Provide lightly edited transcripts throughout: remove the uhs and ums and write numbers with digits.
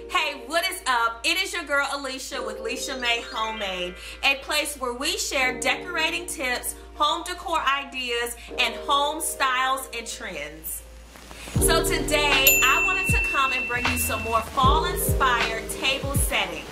Hey, what is up? It is your girl Alicia with Lichamae Homemade, a place where we share decorating tips, home decor ideas, and home styles and trends. So today, I wanted to come and bring you some more fall-inspired table settings.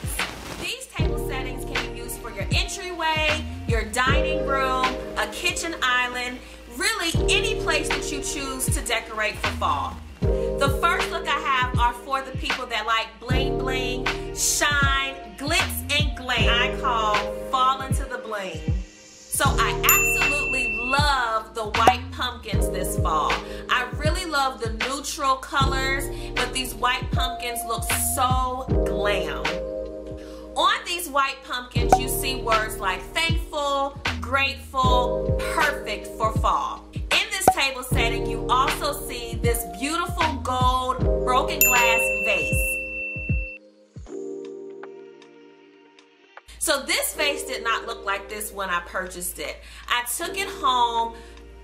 These table settings can be used for your entryway, your dining room, a kitchen island, really any place that you choose to decorate for fall. The first look I have are for the people that like bling bling, shine, glitz and glam. I call fall into the bling. So I absolutely love the white pumpkins this fall. I really love the neutral colors, but these white pumpkins look so glam. On these white pumpkins, you see words like thankful, grateful, perfect for fall. In this table setting, you also see this beautiful gold broken glass vase. So this vase did not look like this when I purchased it. I took it home,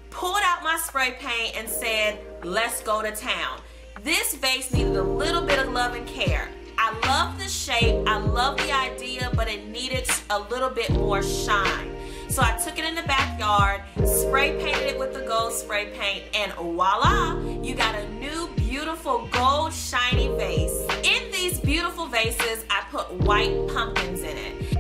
pulled out my spray paint and said, let's go to town. This vase needed a little bit of love and care. I love the shape, I love the idea, but it needed a little bit more shine. So I took it in the backyard, spray painted it with the gold spray paint, and voila, you got a new beautiful gold shiny vase. In these beautiful vases, I put white pumpkins in it.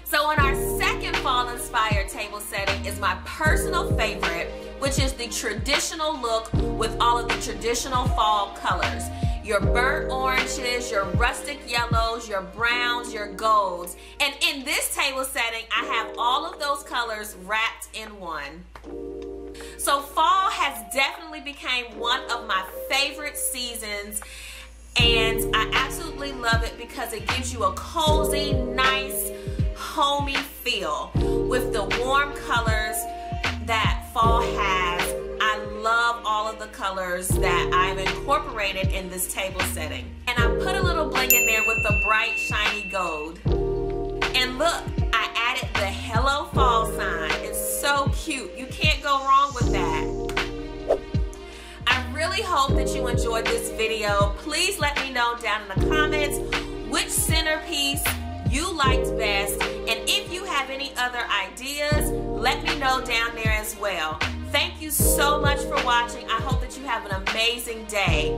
So on our second fall-inspired table setting is my personal favorite, which is the traditional look with all of the traditional fall colors. Your burnt oranges, your rustic yellows, your browns, your golds. And in this table setting, I have all of those colors wrapped in one. So fall has definitely become one of my favorite seasons, and I absolutely love it because it gives you a cozy, nice, homey feel with the warm colors that fall has. I love all of the colors that I've incorporated in this table setting. And I put a little bling in there with the bright shiny gold. And look, I added the hello fall sign. It's so cute. You can't go wrong with that. I really hope that you enjoyed this video. Please let me know down in the comments which centerpiece you liked best, and if you have any other ideas, let me know down there as well. Thank you so much for watching. I hope that you have an amazing day.